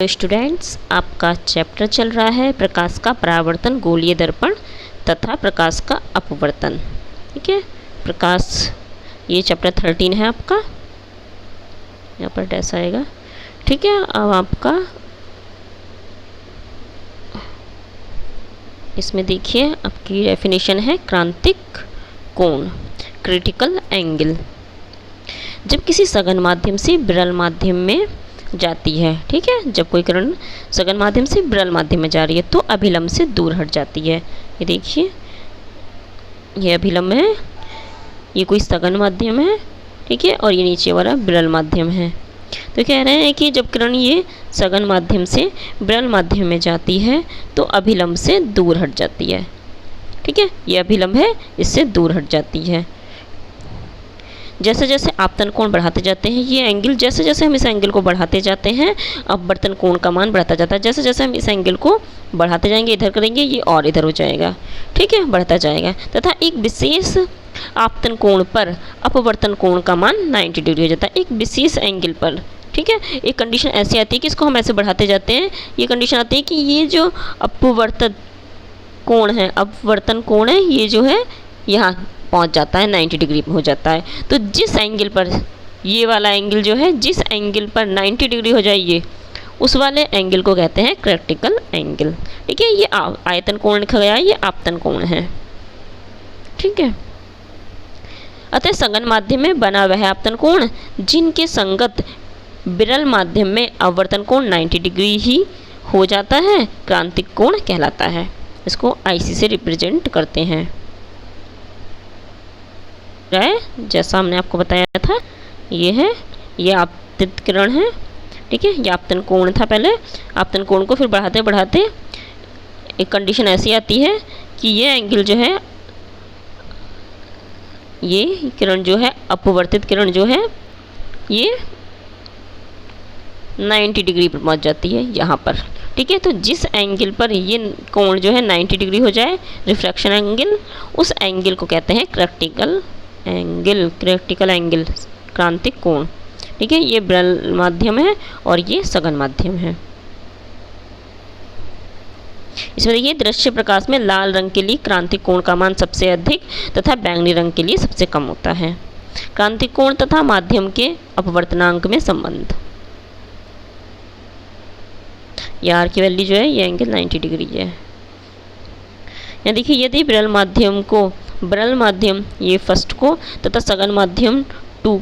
Students, आपका chapter चल रहा है प्रकाश का परावर्तन, गोलीय दर्पण तथा प्रकाश का अपवर्तन। ठीक है, प्रकाश ये चैप्टर 13 है आपका, यहाँ पर डैश आएगा। ठीक है, अब आपका इसमें देखिए आपकी डेफिनेशन है क्रांतिक कोण, क्रिटिकल एंगल। जब किसी सघन माध्यम से विरल माध्यम में जाती है, ठीक है, जब कोई किरण सघन माध्यम से विरल माध्यम में जा रही है तो अभिलंब से दूर हट जाती है। ये देखिए, ये अभिलंब है, ये कोई सघन माध्यम है, ठीक है, और ये नीचे वाला विरल माध्यम है। तो कह रहे हैं कि जब किरण ये सघन माध्यम से विरल माध्यम में जाती है तो अभिलंब से दूर हट जाती है। ठीक है, ये अभिलंब है, इससे दूर हट जाती है। जैसे जैसे आपतन कोण बढ़ाते जाते हैं, ये एंगल जैसे जैसे हम इस एंगल को बढ़ाते जाते हैं अपवर्तन कोण का मान बढ़ता जाता है। जैसे जैसे हम इस एंगल को बढ़ाते जाएंगे, इधर करेंगे, ये और इधर हो जाएगा। ठीक है, बढ़ता जाएगा तथा एक विशेष आपतन कोण पर अपवर्तन कोण का मान 90 डिग्री हो जाता है, एक विशेष एंगल पर। ठीक है, एक कंडीशन ऐसी आती है कि इसको हम ऐसे बढ़ाते जाते हैं, ये कंडीशन आती है कि ये जो अपवर्तन कोण है, अपवर्तन कोण है, ये जो है यहाँ पहुंच जाता है, 90 डिग्री हो जाता है। तो जिस एंगल पर ये वाला एंगल जो है, जिस एंगल पर 90 डिग्री हो जाए उस वाले एंगल को कहते हैं क्रिटिकल एंगल। ठीक है, ये आयतन कोण लिखा गया है, ये आपतन कोण है। ठीक है, अतः सघन माध्यम में बना वह आपतन कोण जिनके संगत विरल माध्यम में अपवर्तन कोण 90 डिग्री ही हो जाता है, क्रांतिक कोण कहलाता है। इसको IC से रिप्रेजेंट करते हैं। जैसा हमने आपको बताया था, ये है, ये आपतित किरण है। ठीक है, ये आपतन कोण था पहले, आपतन कोण को फिर बढ़ाते बढ़ाते एक कंडीशन ऐसी आती है कि ये एंगल जो है, ये किरण जो है, अपवर्तित किरण जो है, ये 90 डिग्री पर पहुंच जाती है यहाँ पर। ठीक है, तो जिस एंगल पर ये कोण जो है 90 डिग्री हो जाए, रिफ्रैक्शन एंगल, उस एंगल को कहते हैं क्रिटिकल एंगल, क्रिटिकल एंगल, क्रांतिक कोण। ठीक है, ये विरल माध्यम है और ये सघन माध्यम है। इसमें देखिए, दृश्य प्रकाश में लाल रंग के लिए क्रांतिक कोण का मान सबसे अधिक तथा बैंगनी रंग के लिए सबसे कम होता है। क्रांतिक कोण तथा माध्यम के अपवर्तनांक में संबंध। ये R की वैल्यू जो है, ये एंगल 90 डिग्री है। यहाँ देखिए, यदि विरल माध्यम ये फर्स्ट को तथा सघन माध्यम 2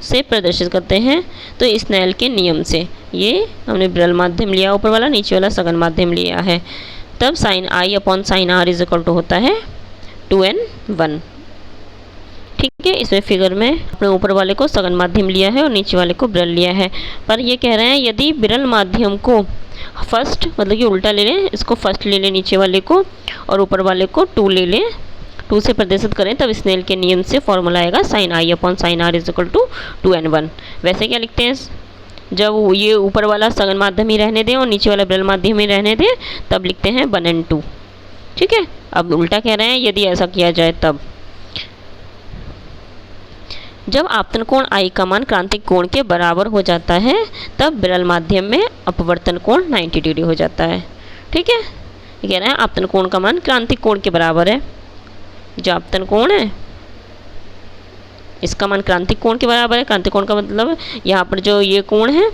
से प्रदर्शित करते हैं तो स्नेल के नियम से, ये हमने विरल माध्यम लिया ऊपर वाला, नीचे वाला सघन माध्यम लिया है, तब sin I upon sin R is equal to होता है 2n1। ठीक है, इसमें फिगर में अपने ऊपर वाले को सघन माध्यम लिया है और नीचे वाले को विरल लिया है। पर ये कह रहे हैं यदि विरल माध्यम को फर्स्ट, मतलब कि उल्टा ले लें, इसको फर्स्ट ले लें नीचे वाले को, और ऊपर वाले को 2 ले लें, 2 से प्रदर्शित करें, तब स्नेल के नियम से फॉर्मूला आएगा sin I upon sin R is equal to 2n1। वैसे क्या लिखते हैं, जब ये ऊपर वाला सघन माध्यम ही रहने दें और नीचे वाला विरल माध्यम ही रहने दें, तब लिखते हैं 1n2। ठीक है, अब उल्टा कह रहे हैं यदि ऐसा किया जाए तब, जब आपतन कोण I का मान क्रांतिक कोण के बराबर हो जाता है तब विरल माध्यम में अपवर्तन कोण 90 डिग्री हो जाता है। ठीक है, ये कह रहे हैं आपतन कोण का मान क्रांतिक कोण के बराबर है। जो आपतन कोण है इसका मान क्रांतिक कोण के बराबर है। क्रांतिक कोण का मतलब यहाँ पर जो ये कोण है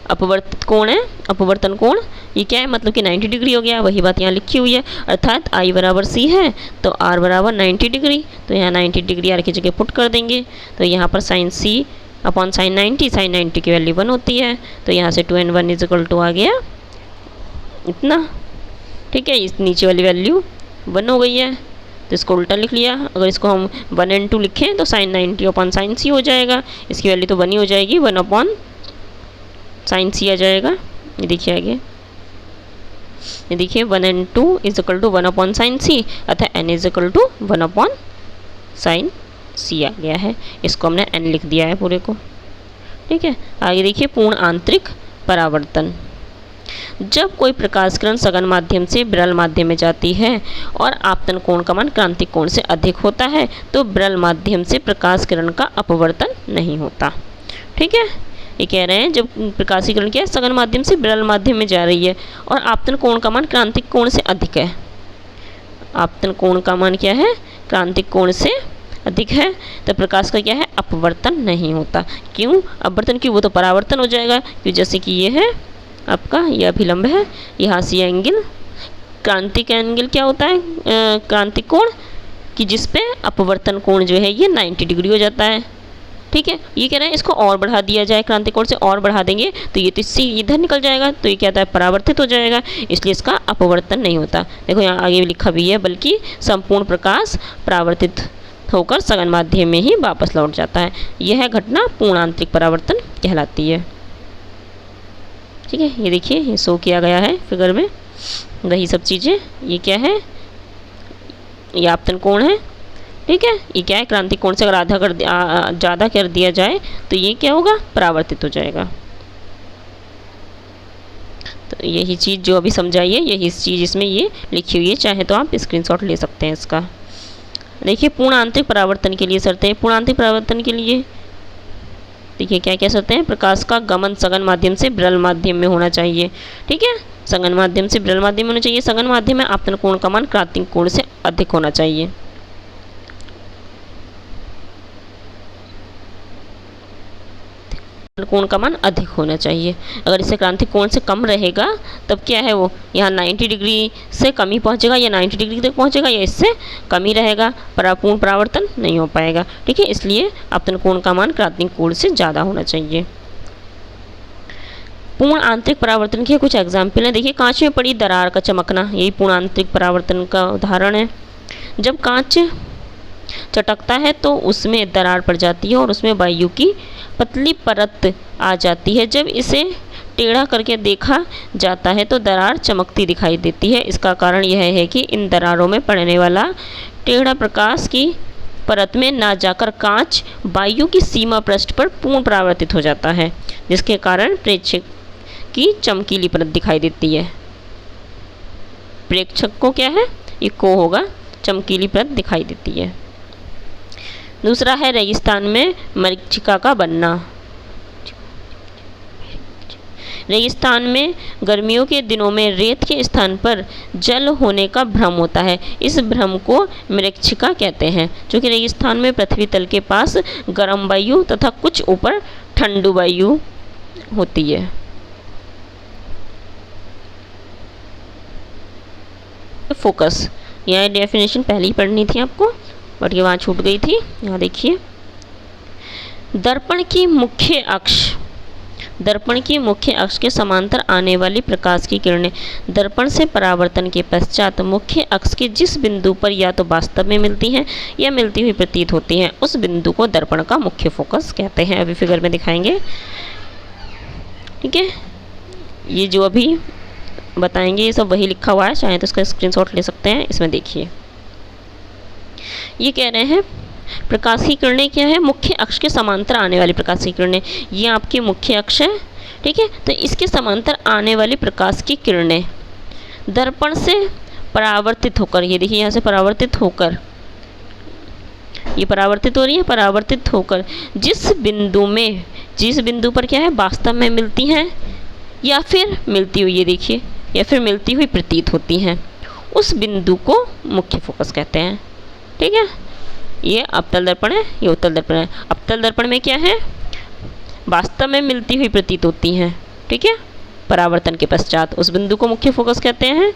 अपवर्तित कोण है, अपवर्तन कोण, ये क्या है, मतलब कि 90 डिग्री हो गया। वही बात यहाँ लिखी हुई है, अर्थात I बराबर C है तो R बराबर 90 डिग्री, तो यहाँ 90 डिग्री R की जगह पुट कर देंगे, तो यहाँ पर sin C अपॉन sin 90 की वैल्यू 1 होती है, तो यहाँ से 2n1 इज इक्वल टू आ गया इतना। ठीक है, इस नीचे वाली वैल्यू 1 हो गई है, तो इसको उल्टा लिख लिया। अगर इसको हम 1n2 लिखें तो sin 90 अपॉन sin C हो जाएगा, इसकी वैल्यू तो 1 ही हो जाएगी, 1 अपॉन sin C आ जाएगा। ये देखिए आगे, ये देखिए 1n2 is equal to 1 upon sin C, अतः n is equal to 1 upon sin C आ गया है। इसको हमने n लिख दिया है पूरे को। ठीक है, आगे देखिए पूर्ण आंतरिक परावर्तन। जब कोई प्रकाश किरण सघन माध्यम से विरल माध्यम में जाती है और आपतन कोण का मान क्रांतिक कोण से अधिक होता है तो विरल माध्यम से प्रकाश किरण का अपवर्तन नहीं होता। ठीक है, ये कह रहे हैं जब प्रकाशीकरण क्या है सघन माध्यम से विरल माध्यम में जा रही है और आपतन कोण का मान क्रांतिक कोण से अधिक है। आपतन कोण का मान क्या है, क्रांतिक कोण से अधिक है, तो प्रकाश का क्या है, अपवर्तन नहीं होता। क्यों अपवर्तन, क्यों, वो तो परावर्तन हो जाएगा। क्यों, जैसे कि ये है आपका, ये अभिलंब है, यहाँ से एंगल, क्रांतिक एंगल क्या होता है, क्रांतिक कोण कि जिस पे अपवर्तन कोण जो है ये 90 डिग्री हो जाता है। ठीक है, ये कह रहे हैं इसको और बढ़ा दिया जाए, क्रांतिक कोण से और बढ़ा देंगे तो ये तो इससे इधर निकल जाएगा, तो ये क्या होता है, परावर्तित हो जाएगा, इसलिए इसका अपवर्तन नहीं होता। देखो यहाँ आगे लिखा भी है, बल्कि संपूर्ण प्रकाश परावर्तित होकर सघन माध्यम में ही वापस लौट जाता है। यह घटना पूर्ण आंतरिक परावर्तन कहलाती है। ठीक है, ये देखिए ये शो किया गया है फिगर में, वही सब चीज़ें। ये क्या है, ये आपतन कोण है। ठीक है, ये क्या है, क्रांतिक कोण से अगर आधा कर ज़्यादा कर दिया जाए तो ये क्या होगा, परावर्तित हो जाएगा। तो यही चीज़ जो अभी समझाई है, यही चीज़ इसमें ये लिखी हुई है, चाहे तो आप स्क्रीनशॉट ले सकते हैं इसका। देखिए पूर्ण आंतरिक परावर्तन के लिए शर्तें, पूर्ण आंतरिक परावर्तन के लिए देखिए क्या क्या शर्तें हैं, प्रकाश का गमन सघन माध्यम से विरल माध्यम में होना चाहिए। ठीक है, सघन माध्यम से विरल माध्यम में होना चाहिए। सघन माध्यम में आपतन कोण का मान क्रांतिक कोण से अधिक होना चाहिए। कोण का मान अधिक होना चाहिए। अगर इसे क्रांतिक कोण से कम रहेगा तब क्या है, वो यहाँ 90 डिग्री से कम ही पहुँचेगा, या 90 डिग्री तक पहुँचेगा, या इससे कम ही रहेगा, पूर्ण परावर्तन नहीं हो पाएगा। ठीक है, इसलिए आपतन कोण का मान क्रांतिक कोण से ज़्यादा होना चाहिए। पूर्ण आंतरिक परावर्तन के कुछ एग्जाम्पल हैं। देखिए कांच में पड़ी दरार का चमकना, यही पूर्ण आंतरिक परावर्तन का उदाहरण है। जब कांच चटकता है तो उसमें दरार पड़ जाती है और उसमें वायु की पतली परत आ जाती है। जब इसे टेढ़ा करके देखा जाता है तो दरार चमकती दिखाई देती है। इसका कारण यह है कि इन दरारों में पड़ने वाला टेढ़ा प्रकाश की परत में ना जाकर कांच वायु की सीमा पृष्ठ पर पूर्ण परावर्तित हो जाता है, जिसके कारण प्रेक्षक की चमकीली परत दिखाई देती है। प्रेक्षक को क्या है, ये को होगा, चमकीली परत दिखाई देती है। दूसरा है रेगिस्तान में मरीचिका का बनना। रेगिस्तान में गर्मियों के दिनों में रेत के स्थान पर जल होने का भ्रम होता है। इस भ्रम को मरीचिका कहते हैं, क्योंकि रेगिस्तान में पृथ्वी तल के पास गर्म वायु तथा कुछ ऊपर ठंडू वायु होती है। फोकस, यह डेफिनेशन पहले ही पढ़नी थी आपको, बट ये वहाँ छूट गई थी। यहाँ देखिए, दर्पण की मुख्य अक्ष, दर्पण की मुख्य अक्ष के समांतर आने वाली प्रकाश की किरणें दर्पण से परावर्तन के पश्चात मुख्य अक्ष के जिस बिंदु पर या तो वास्तव में मिलती हैं या मिलती हुई प्रतीत होती हैं, उस बिंदु को दर्पण का मुख्य फोकस कहते हैं। अभी फिगर में दिखाएंगे। ठीक है, ये जो अभी बताएंगे ये सब वही लिखा हुआ है, चाहे तो इसका स्क्रीनशॉट ले सकते हैं। इसमें देखिए ये कह रहे हैं प्रकाश की किरणें क्या है, मुख्य अक्ष के समांतर आने वाली प्रकाश की किरणें, ये आपकी मुख्य अक्ष है। ठीक है, तो इसके समांतर आने वाली प्रकाश की किरणें दर्पण से परावर्तित होकर, ये देखिए यहाँ से परावर्तित होकर, ये परावर्तित हो रही है, परावर्तित होकर जिस बिंदु पर क्या है, वास्तव में मिलती हैं या फिर मिलती हुई, ये देखिए, या फिर मिलती हुई प्रतीत होती हैं, उस बिंदु को मुख्य फोकस कहते हैं। ठीक है, ये अवतल दर्पण है, ये उत्तल दर्पण है। अवतल दर्पण में क्या है, वास्तव में मिलती हुई प्रतीत होती हैं। ठीक है, परावर्तन के पश्चात उस बिंदु को मुख्य फोकस कहते हैं।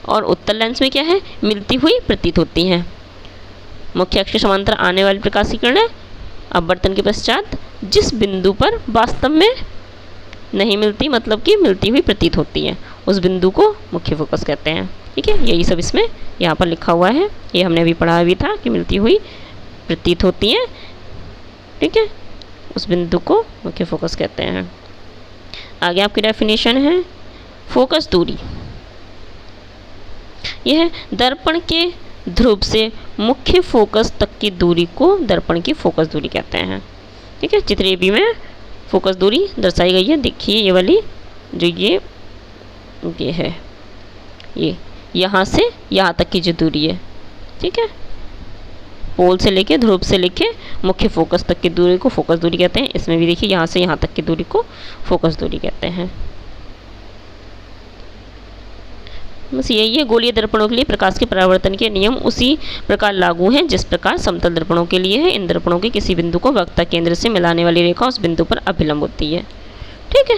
और उत्तल लेंस में क्या है, मिलती हुई प्रतीत होती हैं। मुख्य अक्ष के समांतर आने वाली प्रकाश की किरणें अपवर्तन के पश्चात जिस बिंदु पर वास्तव में नहीं मिलती, मतलब कि मिलती हुई प्रतीत होती है, उस बिंदु को मुख्य फोकस कहते हैं। ठीक है, यही सब इसमें यहाँ पर लिखा हुआ है, ये हमने अभी पढ़ा भी था कि मिलती हुई प्रतीत होती हैं। ठीक है, उस बिंदु को मुख्य फोकस कहते हैं। आगे आपकी डेफिनेशन है फोकस दूरी, यह है दर्पण के ध्रुव से मुख्य फोकस तक की दूरी को दर्पण की फोकस दूरी कहते हैं। ठीक है, चित्र बी में फोकस दूरी दर्शाई गई है। देखिए ये वाली जो ये है, ये यहाँ से यहाँ तक की जो दूरी है। ठीक है, पोल से लेके, ध्रुव से लेके मुख्य फोकस तक की दूरी को फोकस दूरी कहते हैं। इसमें भी देखिए यहाँ से यहाँ तक की दूरी को फोकस दूरी कहते हैं। बस यही है, गोलीय दर्पणों के लिए प्रकाश के परावर्तन के नियम उसी प्रकार लागू हैं जिस प्रकार समतल दर्पणों के लिए है। इन दर्पणों के किसी बिंदु को वक्ता केंद्र से मिलाने वाली रेखा उस बिंदु पर अभिलंब होती है। ठीक है।